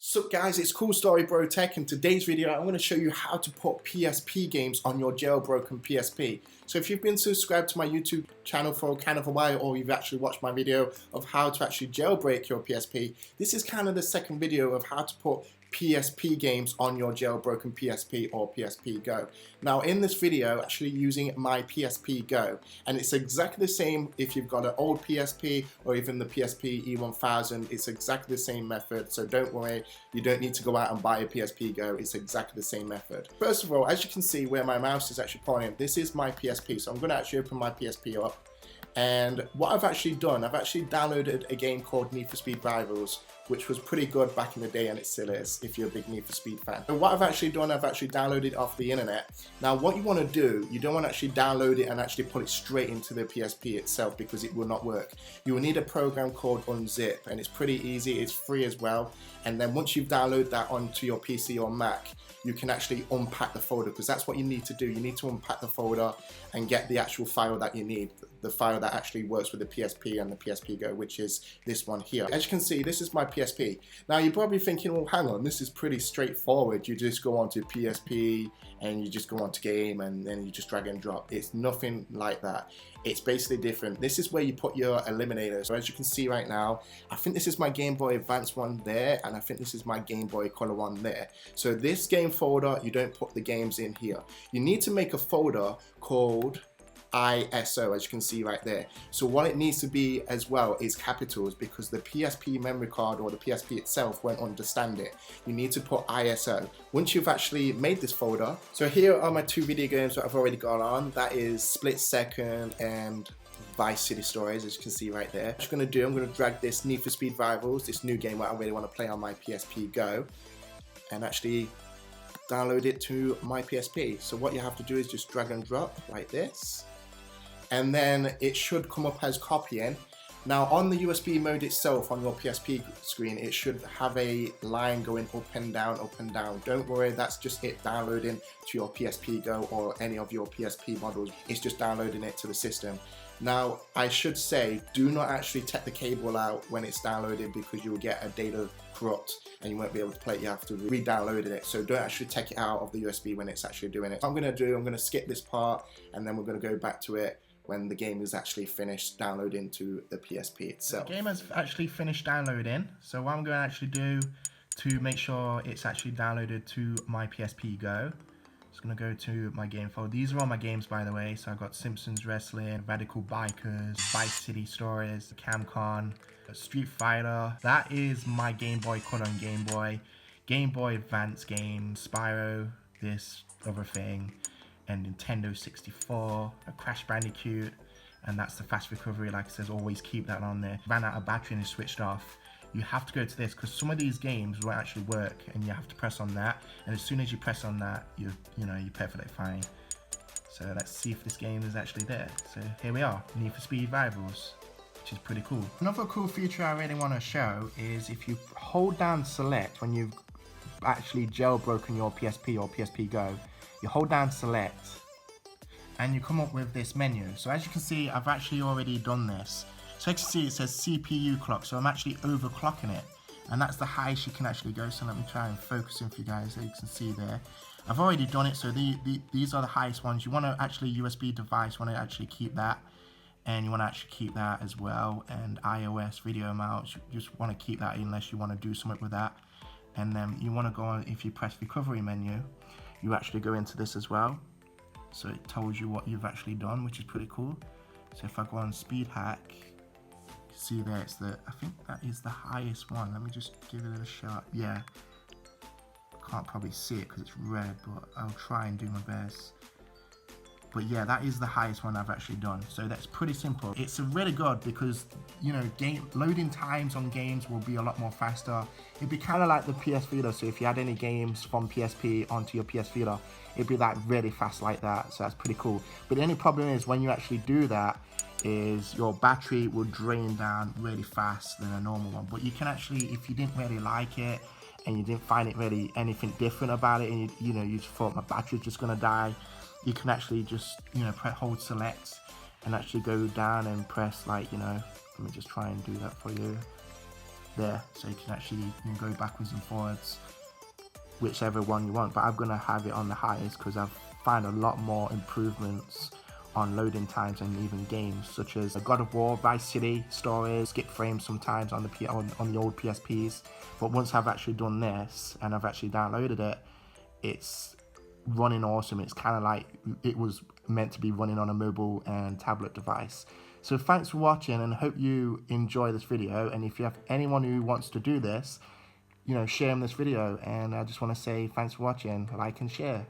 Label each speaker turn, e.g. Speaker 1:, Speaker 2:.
Speaker 1: So guys, it's Cool Story Bro Tech. In today's video I'm going to show you how to put PSP games on your jailbroken PSP. So if you've been subscribed to my YouTube channel for kind of a while, or you've actually watched my video of how to actually jailbreak your PSP, this is kind of the second video of how to put PSP games on your jailbroken PSP or PSP Go. Now in this video, actually using my PSP Go, and it's exactly the same if you've got an old PSP or even the PSP E1000, it's exactly the same method, so don't worry, you don't need to go out and buy a PSP Go, it's exactly the same method. First of all, as you can see where my mouse is actually pointing, this is my PSP, so I'm going to actually open my PSP up. And what I've actually done, I've actually downloaded a game called Need for Speed Rivals, which was pretty good back in the day, and it still is if you're a big Need for Speed fan. So what I've actually done, I've actually downloaded it off the internet. Now what you want to do, you don't want to actually download it and actually put it straight into the PSP itself, because it will not work. You will need a program called Unzip, and it's pretty easy, it's free as well. And then once you've downloaded that onto your PC or Mac, you can actually unpack the folder, because that's what you need to do. You need to unpack the folder and get the actual file that you need, the file that actually works with the PSP and the PSP Go, which is this one here. As you can see, this is my PSP. Now you're probably thinking, well, hang on, this is pretty straightforward. You just go onto PSP and you just go onto game and then you just drag and drop. It's nothing like that. It's basically different. This is where you put your eliminators. So as you can see right now, I think this is my Game Boy Advance one there, and I think this is my Game Boy Color one there. So this game folder, you don't put the games in here. You need to make a folder called ISO, as you can see right there. So what it needs to be as well is capitals, because the PSP memory card or the PSP itself won't understand it. You need to put ISO. Once you've actually made this folder, so here are my two video games that I've already got on. That is Split Second and Vice City Stories, as you can see right there. What I'm going to do, I'm going to drag this Need for Speed Rivals, this new game that I really want to play on my PSP Go, and actually download it to my PSP. So what you have to do is just drag and drop like this, and then it should come up as copying. Now on the USB mode itself on your PSP screen, it should have a line going up and down, up and down. Don't worry, that's just it downloading to your PSP Go or any of your PSP models. It's just downloading it to the system. Now I should say, do not actually take the cable out when it's downloaded, because you will get a data corrupt and you won't be able to play it. You have to re-download it. So don't actually take it out of the USB when it's actually doing it. What I'm going to do, I'm going to skip this part and then we're going to go back to it when the game is actually finished downloading to the PSP itself. The game has actually finished downloading, so what I'm going to actually do to make sure it's actually downloaded to my PSP Go, just going to go to my game folder. These are all my games, by the way. So I've got Simpsons Wrestling, Radical Bikers, Vice City Stories, CamCon, Street Fighter. That is my Game Boy Color and Game Boy Advance games, Spyro, this other thing, and Nintendo 64, a Crash Bandicoot, and that's the fast recovery. Like it says, always keep that on there. Ran out of battery and is switched off. You have to go to this, because some of these games won't actually work, and you have to press on that. And as soon as you press on that, you're perfectly fine. So let's see if this game is actually there. So here we are, Need for Speed Rivals, which is pretty cool. Another cool feature I really want to show is if you hold down select when you've actually jailbroken your PSP or PSP Go, you hold down select and you come up with this menu. So as you can see, I've actually already done this. So as you can see, it says CPU clock, so I'm actually overclocking it, and that's the highest you can actually go. So let me try and focus in for you guys, so you can see there. I've already done it, so these are the highest ones. You want to actually USB device, you want to actually keep that, and you want to actually keep that as well, and iOS video mounts, you just want to keep that unless you want to do something with that. And then you want to go on, if you press recovery menu, you actually go into this as well. So it tells you what you've actually done, which is pretty cool. So if I go on speed hack, see there, it's I think that is the highest one. Let me just give it a shot. Yeah, can't probably see it because it's red, but I'll try and do my best. But yeah, that is the highest one I've actually done. So that's pretty simple. It's really good because, you know, loading times on games will be a lot more faster. It'd be kind of like the PS Vita. So if you had any games from PSP onto your PS Vita, it'd be like really fast like that. So that's pretty cool. But the only problem is when you actually do that, is your battery will drain down really fast than a normal one. But you can actually, if you didn't really like it and you didn't find it really anything different about it, and you just thought my battery's just gonna die, you can actually just hold select and actually go down and press, like, let me just try and do that for you. there, so you can actually go backwards and forwards, whichever one you want. But I'm gonna have it on the highest because I've found a lot more improvements on loading times and even games such as God of War, Vice City stories skip frames sometimes on the old PSPs. But once I've actually done this and I've actually downloaded it, it's running awesome. It's kind of like it was meant to be running on a mobile and tablet device. So thanks for watching, and hope you enjoy this video. And if you have anyone who wants to do this, share them this video. And I just want to say thanks for watching, like and share.